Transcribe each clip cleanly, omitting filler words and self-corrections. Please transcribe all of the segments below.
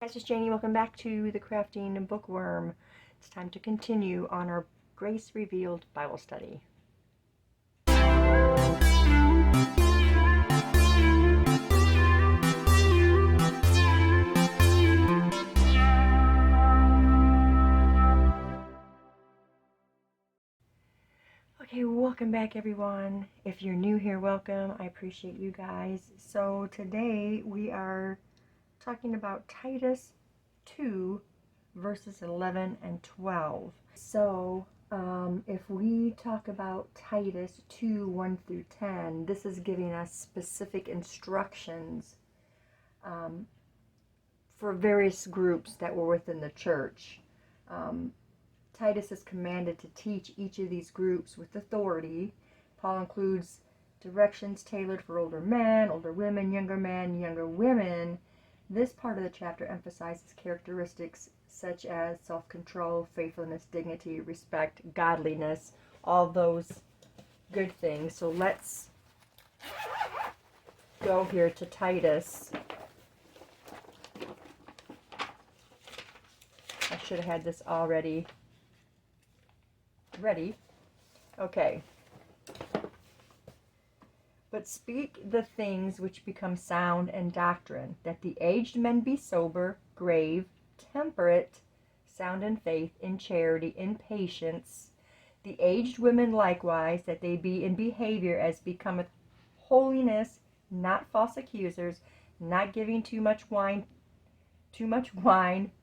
Guys, it's Janie. Welcome back to the Crafting Bookworm. It's time to continue on our Grace Revealed Bible study. Okay, welcome back everyone. If you're new here, welcome. I appreciate you guys. So today we are talking about Titus 2 verses 11 and 12. So if we talk about Titus 2, 1 through 10, this is giving us specific instructions for various groups that were within the church. Titus is commanded to teach each of these groups with authority. Paul includes directions tailored for older men, older women, younger women. This part of the chapter emphasizes characteristics such as self-control, faithfulness, dignity, respect, godliness, all those good things. So let's go here to Titus. I should have had this already ready. Okay. But speak the things which become sound and doctrine, that the aged men be sober, grave, temperate, sound in faith, in charity, in patience. The aged women likewise, that they be in behavior as becometh holiness, not false accusers, not giving too much wine,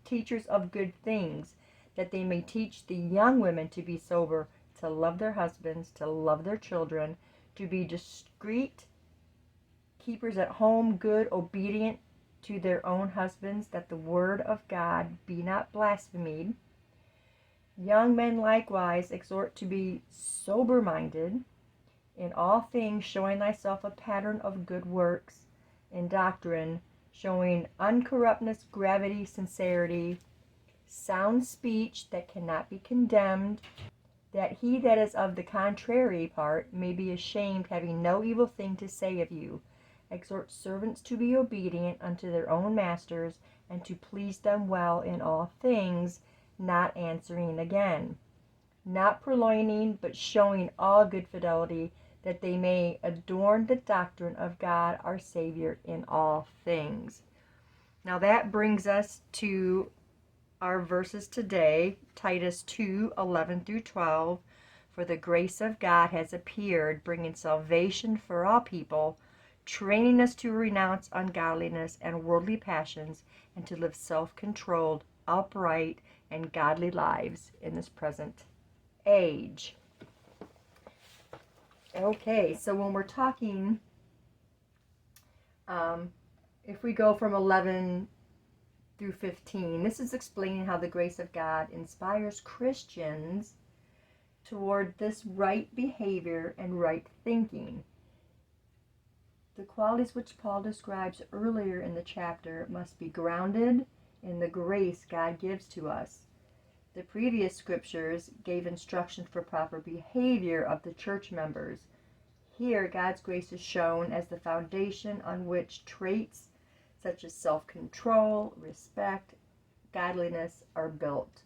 teachers of good things, that they may teach the young women to be sober, to love their husbands, to love their children, to be discreet, keepers at home, good, obedient to their own husbands, that the word of God be not blasphemed. Young men likewise exhort to be sober-minded, in all things showing thyself a pattern of good works, in doctrine showing uncorruptness, gravity, sincerity, sound speech that cannot be condemned, that he that is of the contrary part may be ashamed, having no evil thing to say of you. Exhort servants to be obedient unto their own masters, and to please them well in all things, not answering again, not purloining, but showing all good fidelity, that they may adorn the doctrine of God our Savior in all things. Now that brings us to our verses today, Titus 2, 11 through 12. For the grace of God has appeared, bringing salvation for all people, training us to renounce ungodliness and worldly passions, and to live self-controlled, upright, and godly lives in this present age. Okay, so when we're talking, if we go from 11 through 15, this is explaining how the grace of God inspires Christians toward this right behavior and right thinking. The qualities which Paul describes earlier in the chapter must be grounded in the grace God gives to us. The previous scriptures gave instruction for proper behavior of the church members. Here, God's grace is shown as the foundation on which traits such as self-control, respect, godliness are built.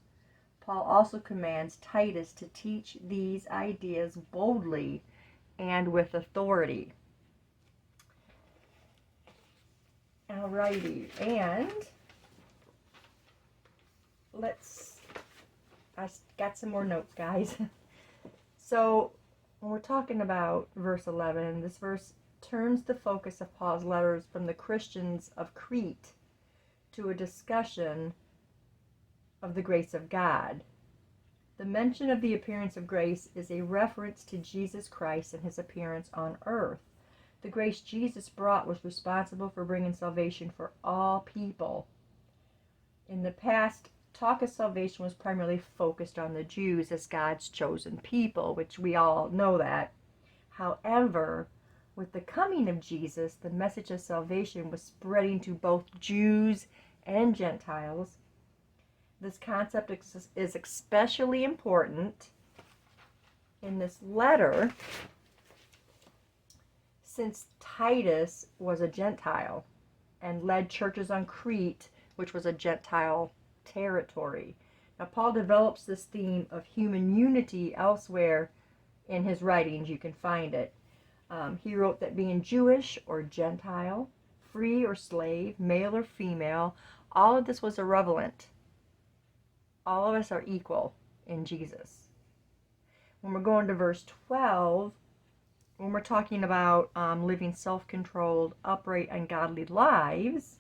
Paul also commands Titus to teach these ideas boldly and with authority. Alrighty, and I got some more notes, guys. So, when we're talking about verse 11, this verse turns the focus of Paul's letters from the Christians of Crete to a discussion of the grace of God. The mention of the appearance of grace is a reference to Jesus Christ and his appearance on earth. The grace Jesus brought was responsible for bringing salvation for all people. In the past, talk of salvation was primarily focused on the Jews as God's chosen people, which we all know that. However, with the coming of Jesus, the message of salvation was spreading to both Jews and Gentiles. This concept is especially important in this letter since Titus was a Gentile and led churches on Crete which was a Gentile territory. Now, Paul develops this theme of human unity elsewhere in his writings. You can find it. He wrote that being Jewish or Gentile, free or slave, male or female, all of this was irrelevant. All of us are equal in Jesus. When we're going to verse 12, when we're talking about living self-controlled, upright, and godly lives,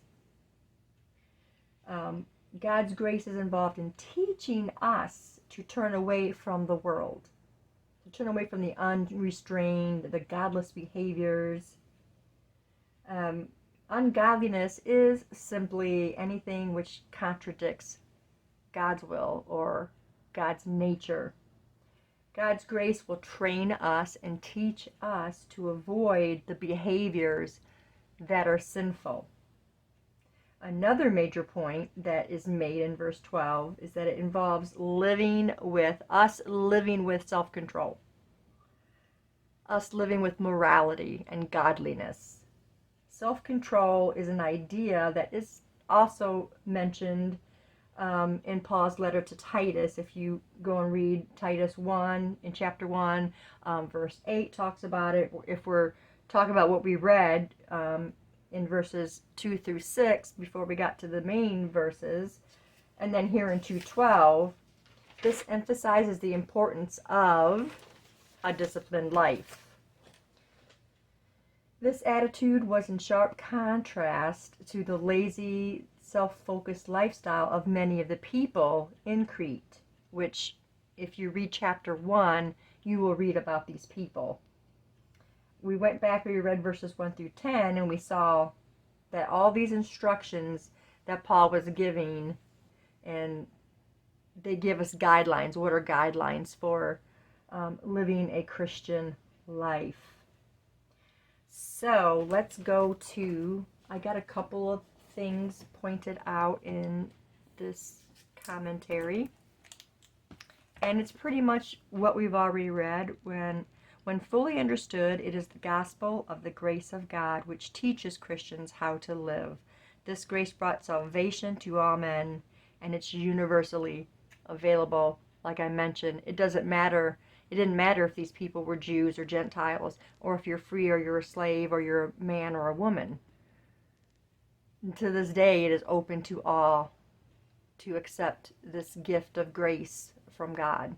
God's grace is involved in teaching us to turn away from the world, to turn away from the unrestrained, the godless behaviors. Ungodliness is simply anything which contradicts God's will or God's nature. God's grace will train us and teach us to avoid the behaviors that are sinful. Another major point that is made in verse 12 is that it involves living with self-control, us living with morality and godliness. Self-control is an idea that is also mentioned in Paul's letter to Titus. If you go and read Titus 1 in chapter 1, verse 8 talks about it. If we're talking about what we read in verses 2 through 6 before we got to the main verses, and then here in 2:12, this emphasizes the importance of a disciplined life. This attitude was in sharp contrast to the lazy, self-focused lifestyle of many of the people in Crete, which, if you read chapter 1, you will read about these people. We went back and we read verses 1 through 10, and we saw that all these instructions that Paul was giving, and they give us guidelines. What are guidelines for living a Christian life? So let's go to, I got a couple of things pointed out in this commentary, and it's pretty much what we've already read. When fully understood, it is the gospel of the grace of God which teaches Christians how to live. This grace brought salvation to all men, and it's universally available. Like I mentioned, it didn't matter if these people were Jews or Gentiles, or if you're free or you're a slave or you're a man or a woman. And to this day, it is open to all to accept this gift of grace from God.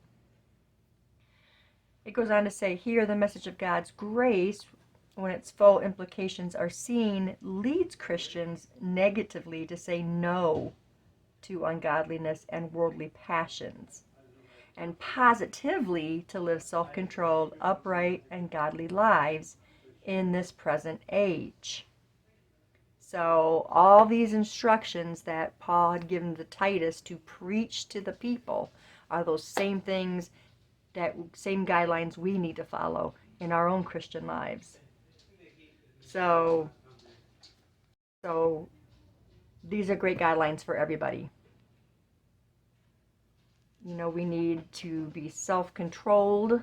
It goes on to say here, the message of God's grace, when its full implications are seen, leads Christians negatively to say no to ungodliness and worldly passions, and positively to live self-controlled, upright, and godly lives in this present age. So all these instructions that Paul had given to Titus to preach to the people are those same things, that same guidelines we need to follow in our own Christian lives. So these are great guidelines for everybody. You know, we need to be self-controlled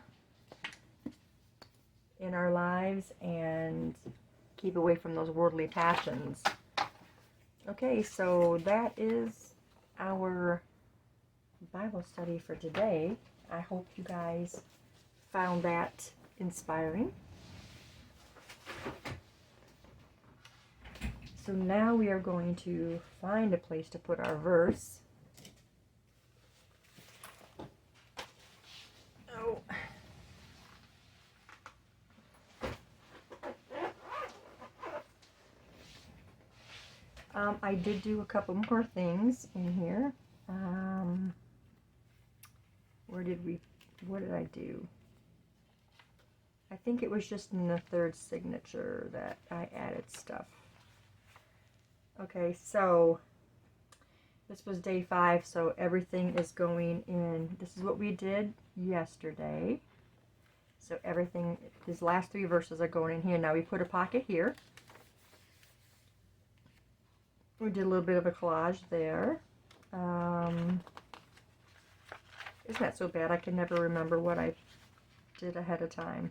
in our lives and keep away from those worldly passions. Okay, so that is our Bible study for today. I hope you guys found that inspiring. So now we are going to find a place to put our verse. Oh. I did do a couple more things in here. What did I do? I think it was just in the third signature that I added stuff. Okay, so this was day 5, so everything is going in. This is what we did yesterday. So everything, these last 3 verses are going in here. Now we put a pocket here. We did a little bit of a collage there. Isn't that so bad? I can never remember what I did ahead of time.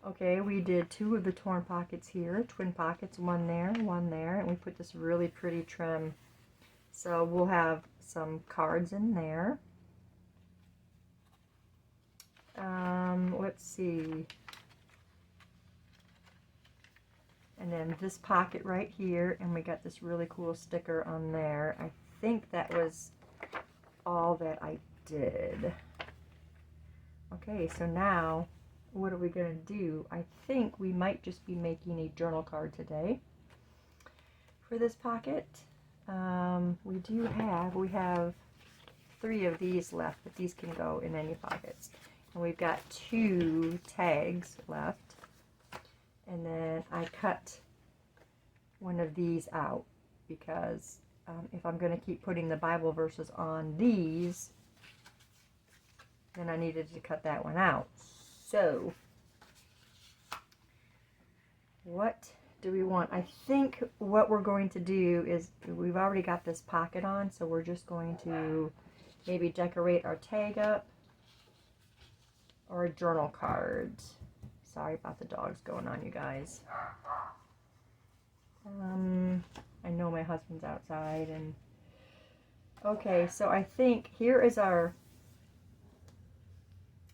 Okay, we did 2 of the torn pockets here, twin pockets, one there, and we put this really pretty trim. So we'll have some cards in there. Let's see. And then this pocket right here, and we got this really cool sticker on there. I think that was all that I did. Okay, so now what are we going to do? I think we might just be making a journal card today for this pocket. We have 3 of these left, but these can go in any pockets. And we've got 2 tags left. And then I cut one of these out because if I'm going to keep putting the Bible verses on these, then I needed to cut that one out. So, what do we want? I think what we're going to do is, we've already got this pocket on, so we're just going to maybe decorate our tag up or a journal card. Sorry about the dogs going on, you guys. I know my husband's outside, and okay, so I think here is our,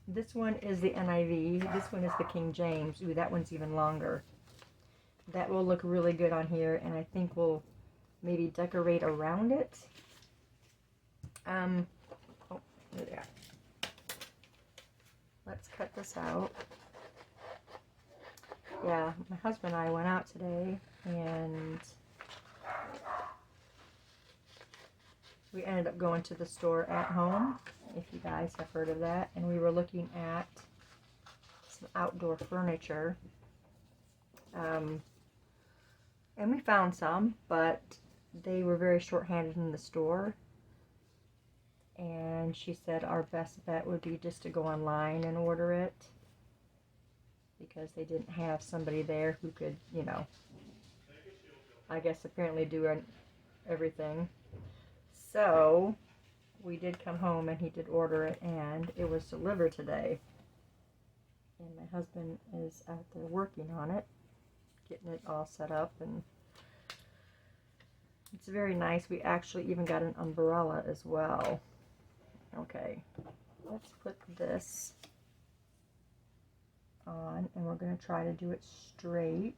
this one is the NIV, this one is the King James. Ooh, that one's even longer. That will look really good on here, and I think we'll maybe decorate around it. Oh, there they are. Let's cut this out. Yeah, my husband and I went out today, and we ended up going to the store at home, if you guys have heard of that, and we were looking at some outdoor furniture. And we found some, but they were very short-handed in the store. And she said our best bet would be just to go online and order it, because they didn't have somebody there who could, you know, I guess apparently do everything. So we did come home and he did order it, and it was delivered today. And my husband is out there working on it, getting it all set up, and it's very nice. We actually even got an umbrella as well. Okay, let's put this on, and we're going to try to do it straight.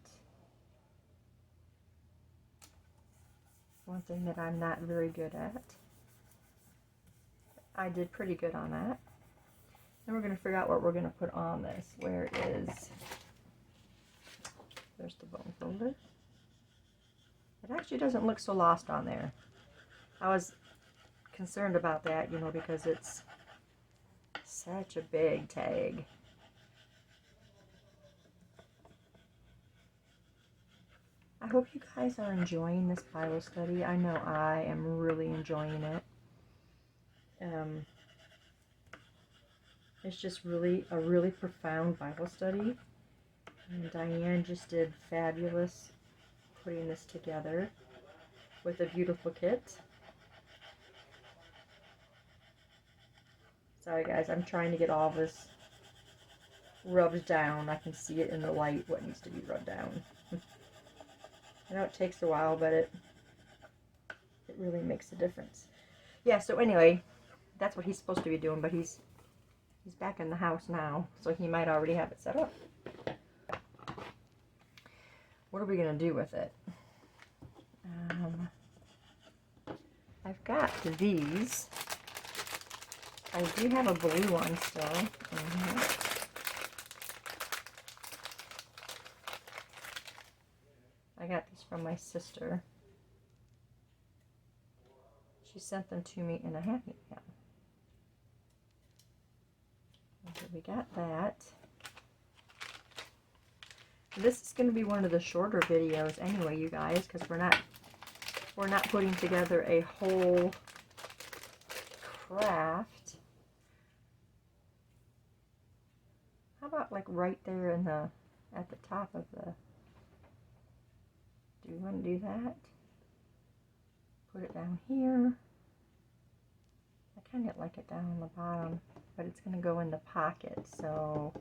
One thing that I'm not very good at. I did pretty good on that. Then we're going to figure out what we're going to put on this. Where is, there's the bone folder. It actually doesn't look so lost on there. I was concerned about that, you know, because it's such a big tag. I hope you guys are enjoying this Bible study. I know I am really enjoying it. It's just really a really profound Bible study. And Diane just did fabulous putting this together with a beautiful kit. Sorry guys, I'm trying to get all this rubbed down. I can see it in the light what needs to be rubbed down. I know it takes a while, but it really makes a difference. Yeah, so anyway, that's what he's supposed to be doing, but he's back in the house now, so he might already have it set up. What are we going to do with it? I've got these. I do have a blue one still. I got these from my sister. She sent them to me in a happy mail. Okay, we got that. This is going to be one of the shorter videos anyway, you guys, because we're not putting together a whole craft. How about like right there in the at the top of the, do you want to do that? Put it down here. I kind of like it down on the bottom, but it's going to go in the pocket, so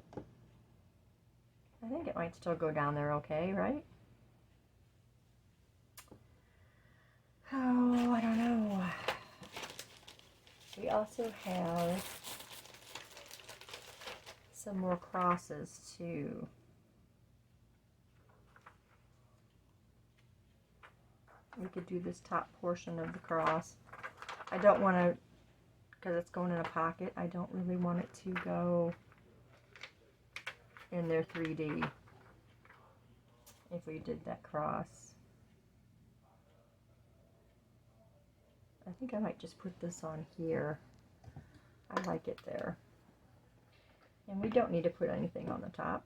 I think it might still go down there okay, right? Oh, I don't know. We also have some more crosses too. We could do this top portion of the cross. I don't want to, because it's going in a pocket, I don't really want it to go in their 3D if we did that cross. I think I might just put this on here. I like it there. And we don't need to put anything on the top.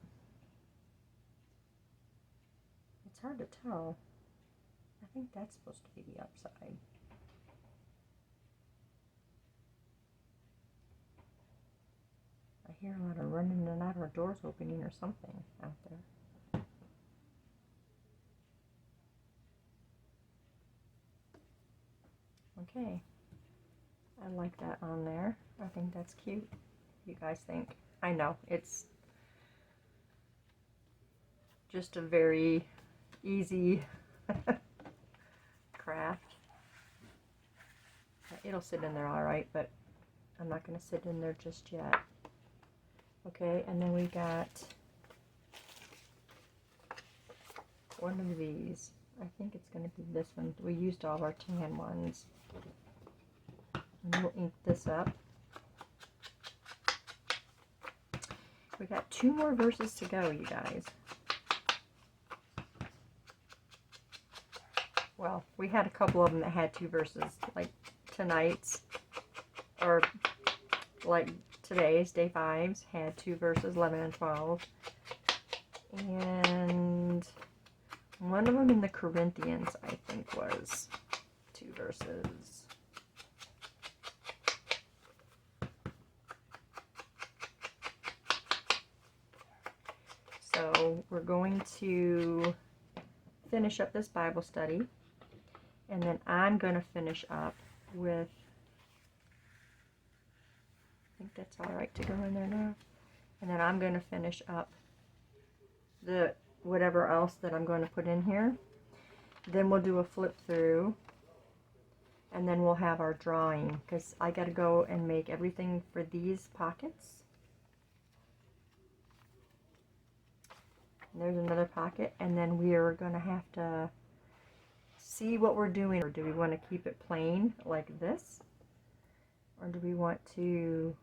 It's hard to tell. I think that's supposed to be the upside. I hear a lot of running in and out of doors opening or something out there. Okay. I like that on there. I think that's cute. You guys think? I know, it's just a very easy craft. It'll sit in there alright, but I'm not going to sit in there just yet. Okay, and then we got one of these. I think it's going to be this one. We used all our tan ones. And we'll ink this up. We got 2 more verses to go, you guys. Well, we had a couple of them that had 2 verses, like tonight's, or like today's, day 5's, had 2 verses, 11 and 12. And one of them in the Corinthians, I think, was 2 verses. So we're going to finish up this Bible study, and then I'm going to finish up with, I think that's all right to go in there now, and then I'm going to finish up the whatever else that I'm going to put in here. Then we'll do a flip through, and then we'll have our drawing, because I got to go and make everything for these pockets. There's another pocket, and then we are going to have to see what we're doing. Or do we want to keep it plain like this? Or do we want to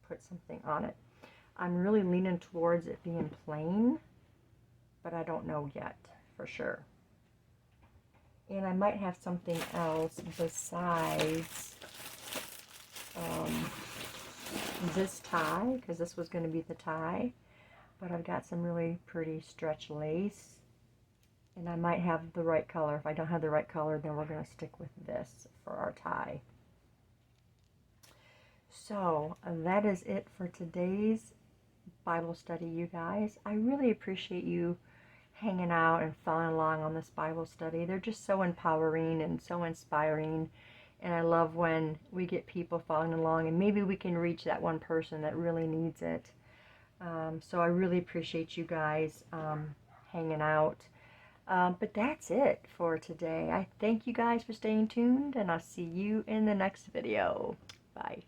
put something on it? I'm really leaning towards it being plain, but I don't know yet for sure. And I might have something else besides this tie, because this was going to be the tie. But I've got some really pretty stretch lace, and I might have the right color. If I don't have the right color, then we're going to stick with this for our tie. So that is it for today's Bible study, you guys. I really appreciate you hanging out and following along on this Bible study. They're just so empowering and so inspiring, and I love when we get people following along, and maybe we can reach that one person that really needs it. So I really appreciate you guys hanging out. But that's it for today. I thank you guys for staying tuned, and I'll see you in the next video. Bye.